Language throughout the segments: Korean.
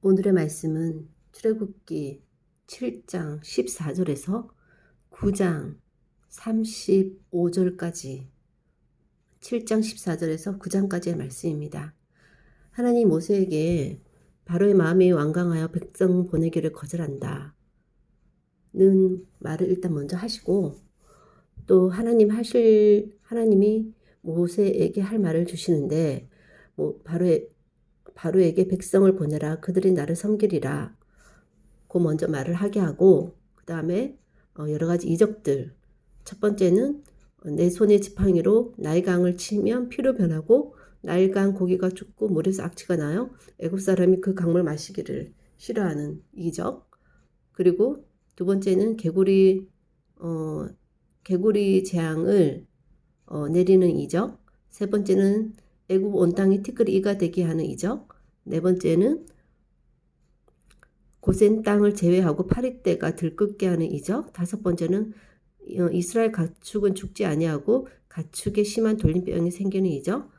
오늘의 말씀은 출애굽기 7장 14절에서 9장 35절까지 7장 14절에서 9장까지의 말씀입니다. 하나님 모세에게 바로의 마음이 완강하여 백성 보내기를 거절한다 는 말을 일단 먼저 하시고, 또 하나님이 모세에게 할 말을 주시는데, 바로에게 백성을 보내라, 그들이 나를 섬기리라 고 먼저 말을 하게 하고, 그 다음에 여러 가지 이적들, 첫 번째는 내 손의 지팡이로 나일강을 치면 피로 변하고 나일강 고기가 죽고 물에서 악취가 나요. 애굽 사람이 그 강물 마시기를 싫어하는 이적. 그리고 두 번째는 개구리 재앙을 내리는 이적. 세 번째는 애굽 온 땅이 티끌이 이가 되게 하는 이적. 네 번째는 고센 땅을 제외하고 파리떼가 들끓게 하는 이적. 다섯 번째는 이스라엘 가축은 죽지 아니하고 가축에 심한 돌림병이 생기는 이적.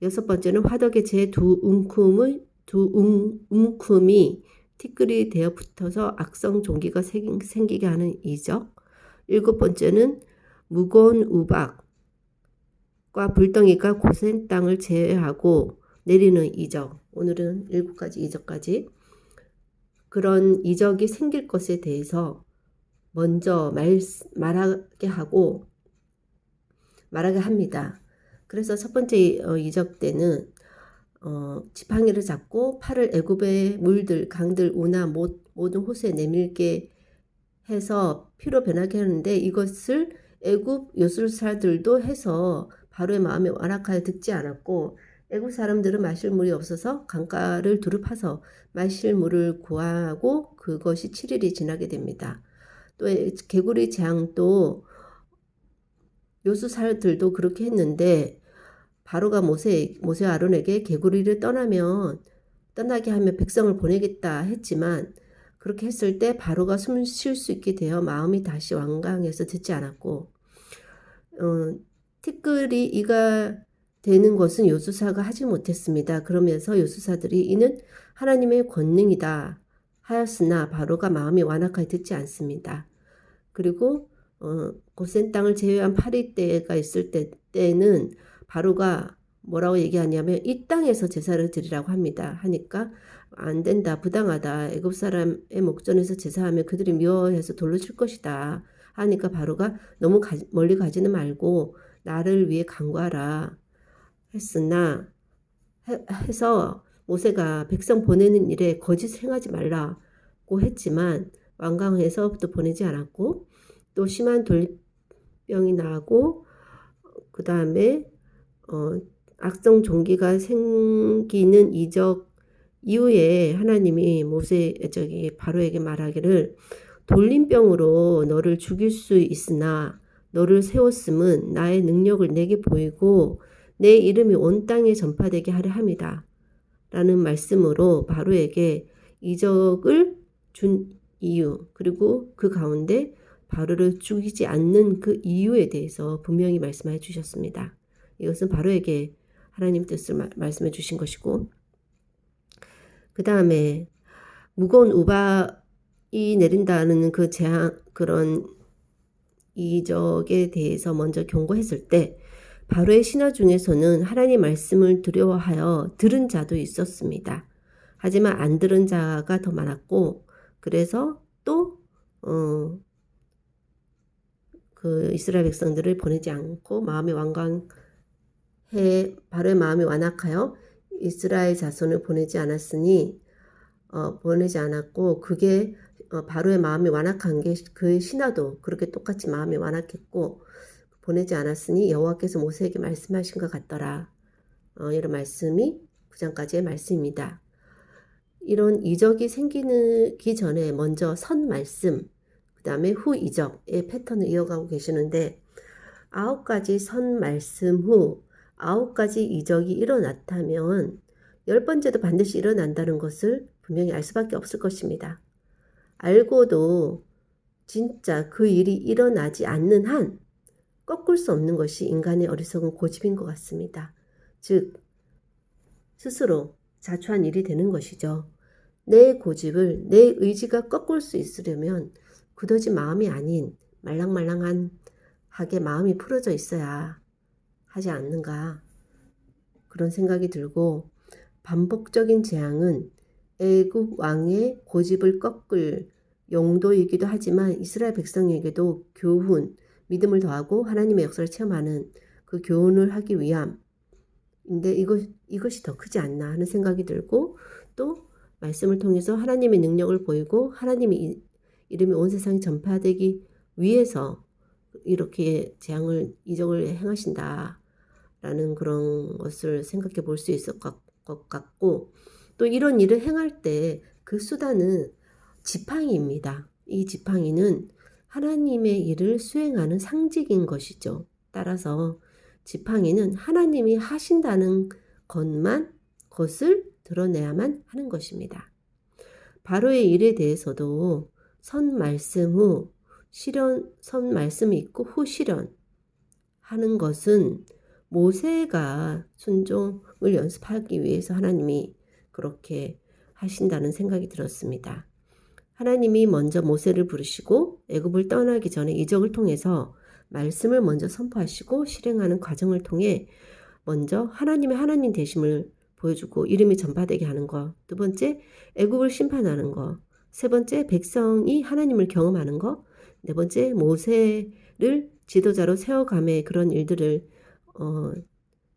여섯 번째는 화덕의 제 두 움큼이 티끌이 되어 붙어서 악성 종기가 생기게 하는 이적. 일곱 번째는 무거운 우박과 불덩이가 고센 땅을 제외하고 내리는 이적. 오늘은 7가지 이적까지, 그런 이적이 생길 것에 대해서 먼저 말하게 합니다. 그래서 첫 번째 이적 때는 지팡이를 잡고 팔을 애굽의 물들, 강들, 우나 모든 호수에 내밀게 해서 피로 변하게 하는데, 이것을 애굽 요술사들도 해서 바로의 마음에 완악하여 듣지 않았고, 애굽 사람들은 마실 물이 없어서 강가를 두루 파서 마실 물을 구하고 그것이 7일이 지나게 됩니다. 또 개구리 재앙도 요술사들도 그렇게 했는데, 바로가 모세 아론에게 개구리를 떠나게 하면 백성을 보내겠다 했지만, 그렇게 했을 때 바로가 숨 쉴 수 있게 되어 마음이 다시 완강해서 듣지 않았고, 티끌이 이가 되는 것은 요술사가 하지 못했습니다. 그러면서 요술사들이 이는 하나님의 권능이다 하였으나 바로가 마음이 완악하게 듣지 않습니다. 그리고 고센 땅을 제외한 파리떼가 있을 때는 바로가 뭐라고 얘기하냐면 이 땅에서 제사를 드리라고 합니다. 하니까 안 된다, 부당하다, 애굽 사람의 목전에서 제사하면 그들이 미워해서 돌로 칠 것이다 하니까 바로가 너무 멀리 가지는 말고 나를 위해 간구하라 했으나 해서 모세가 백성 보내는 일에 거짓 행하지 말라고 했지만 완강해서 또 보내지 않았고, 또 심한 돌병이 나고, 그 다음에 악성 종기가 생기는 이적 이후에 하나님이 바로에게 말하기를, 돌림병으로 너를 죽일 수 있으나 너를 세웠음은 나의 능력을 내게 보이고 내 이름이 온 땅에 전파되게 하려 함이다 라는 말씀으로 바로에게 이적을 준 이유, 그리고 그 가운데 바로를 죽이지 않는 그 이유에 대해서 분명히 말씀해 주셨습니다. 이것은 바로에게 하나님 뜻을 말씀해 주신 것이고, 그 다음에 무거운 우박이 내린다는 그런 이적에 대해서 먼저 경고했을 때, 바로의 신하 중에서는 하나님 말씀을 두려워하여 들은 자도 있었습니다. 하지만 안 들은 자가 더 많았고, 그래서 또 그 이스라엘 백성들을 보내지 않고 바로의 마음이 완악하여 이스라엘 자손을 보내지 않았고, 그게 바로의 마음이 완악한 게 그 신하도 그렇게 똑같이 마음이 완악했고 보내지 않았으니 여호와께서 모세에게 말씀하신 것 같더라. 이런 말씀이 9장까지의 말씀입니다. 이런 이적이 생기기 전에 먼저 선 말씀, 그 다음에 후 이적의 패턴을 이어가고 계시는데, 9가지 선 말씀 후 9가지 이적이 일어났다면 10번째도 반드시 일어난다는 것을 분명히 알 수밖에 없을 것입니다. 알고도 진짜 그 일이 일어나지 않는 한 꺾을 수 없는 것이 인간의 어리석은 고집인 것 같습니다. 즉 스스로 자초한 일이 되는 것이죠. 내 고집을, 내 의지가 꺾을 수 있으려면 굳어진 마음이 아닌 말랑말랑하게 마음이 풀어져 있어야 하지 않는가, 그런 생각이 들고, 반복적인 재앙은 애굽 왕의 고집을 꺾을 용도이기도 하지만 이스라엘 백성에게도 교훈, 믿음을 더하고 하나님의 역사를 체험하는 그 교훈을 하기 위함인데, 이것이 더 크지 않나 하는 생각이 들고, 또 말씀을 통해서 하나님의 능력을 보이고 하나님의 이름이 온 세상에 전파되기 위해서 이렇게 재앙을, 이적을 행하신다 라는 그런 것을 생각해 볼 수 있을 것 같고, 또 이런 일을 행할 때 그 수단은 지팡이입니다. 이 지팡이는 하나님의 일을 수행하는 상징인 것이죠. 따라서 지팡이는 하나님이 하신다는 것을 드러내야만 하는 것입니다. 바로의 일에 대해서도 선 말씀이 있고 후 실현하는 것은 모세가 순종을 연습하기 위해서 하나님이 그렇게 하신다는 생각이 들었습니다. 하나님이 먼저 모세를 부르시고 애굽을 떠나기 전에 이적을 통해서 말씀을 먼저 선포하시고 실행하는 과정을 통해 먼저 하나님의 하나님 되심을 보여주고 이름이 전파되게 하는 것, 두 번째 애굽을 심판하는 것, 세 번째 백성이 하나님을 경험하는 것, 네 번째 모세를 지도자로 세워감에 그런 일들을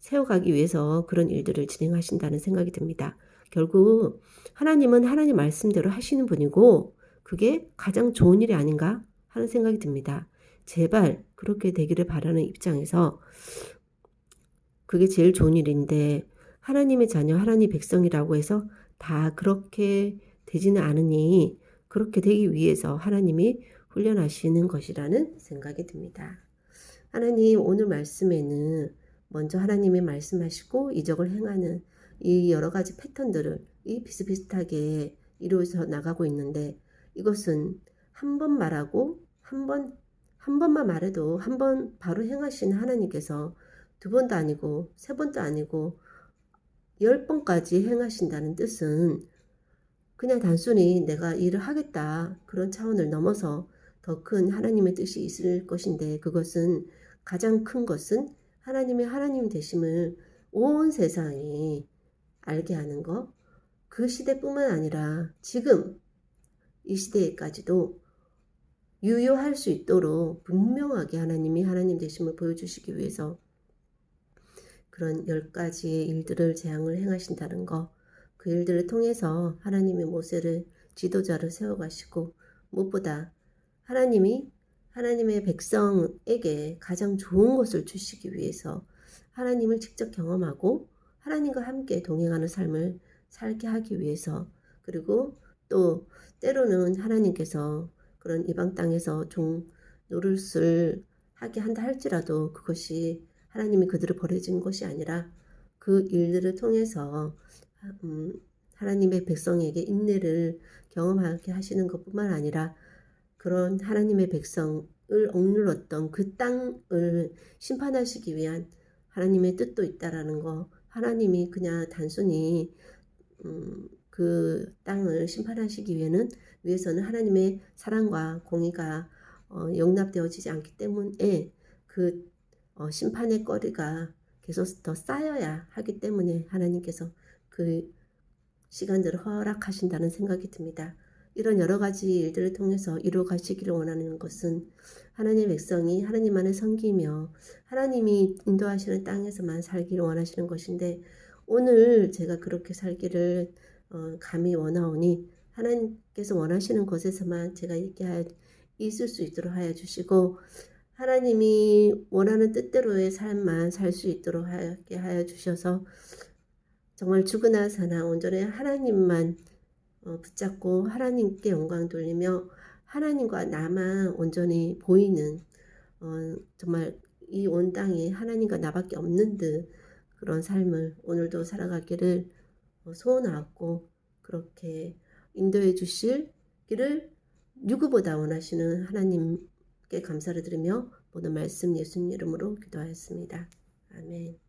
세워가기 위해서 그런 일들을 진행하신다는 생각이 듭니다. 결국 하나님은 하나님 말씀대로 하시는 분이고 그게 가장 좋은 일이 아닌가 하는 생각이 듭니다. 제발 그렇게 되기를 바라는 입장에서 그게 제일 좋은 일인데, 하나님의 자녀, 하나님 백성이라고 해서 다 그렇게 되지는 않으니 그렇게 되기 위해서 하나님이 훈련하시는 것이라는 생각이 듭니다. 하나님 오늘 말씀에는 먼저 하나님이 말씀하시고 이적을 행하는 이 여러 가지 패턴들을 비슷비슷하게 이루어져 나가고 있는데, 이것은 한 번 말하고 한 번만 말해도 한 번 바로 행하시는 하나님께서 두 번도 아니고 세 번도 아니고 10번까지 행하신다는 뜻은 그냥 단순히 내가 일을 하겠다 그런 차원을 넘어서 더 큰 하나님의 뜻이 있을 것인데, 그것은 가장 큰 것은 하나님의 하나님 되심을 온 세상이 알게 하는 것, 그 시대뿐만 아니라 지금 이 시대에까지도 유효할 수 있도록 분명하게 하나님이 하나님 되심을 보여주시기 위해서 그런 10가지의 일들을 재앙을 행하신다는 것, 그 일들을 통해서 하나님의 모세를 지도자를 세워가시고, 무엇보다 하나님이 하나님의 백성에게 가장 좋은 것을 주시기 위해서 하나님을 직접 경험하고 하나님과 함께 동행하는 삶을 살게 하기 위해서, 그리고 또 때로는 하나님께서 그런 이방 땅에서 종 노릇을 하게 한다 할지라도 그것이 하나님이 그들을 버려진 것이 아니라 그 일들을 통해서 하나님의 백성에게 인내를 경험하게 하시는 것뿐만 아니라 그런 하나님의 백성을 억눌렀던 그 땅을 심판하시기 위한 하나님의 뜻도 있다라는 거, 하나님이 그냥 단순히 그 땅을 심판하시기 위해서는 하나님의 사랑과 공의가 용납되어지지 않기 때문에 그 심판의 거리가 계속 더 쌓여야 하기 때문에 하나님께서 그 시간들을 허락하신다는 생각이 듭니다. 이런 여러 가지 일들을 통해서 이루어 가시기를 원하는 것은 하나님의 백성이 하나님만을 섬기며 하나님이 인도하시는 땅에서만 살기를 원하시는 것인데, 오늘 제가 그렇게 살기를 감히 원하오니 하나님께서 원하시는 곳에서만 제가 있을 수 있도록 하여 주시고, 하나님이 원하는 뜻대로의 삶만 살 수 있도록 하게 하여 주셔서 정말 죽으나 사나 온전히 하나님만 붙잡고 하나님께 영광 돌리며 하나님과 나만 온전히 보이는, 정말 이 온 땅에 하나님과 나밖에 없는 듯 그런 삶을 오늘도 살아가기를 소원하고, 그렇게 인도해 주실 길을 누구보다 원하시는 하나님께 감사를 드리며 모든 말씀 예수님 이름으로 기도하였습니다. 아멘.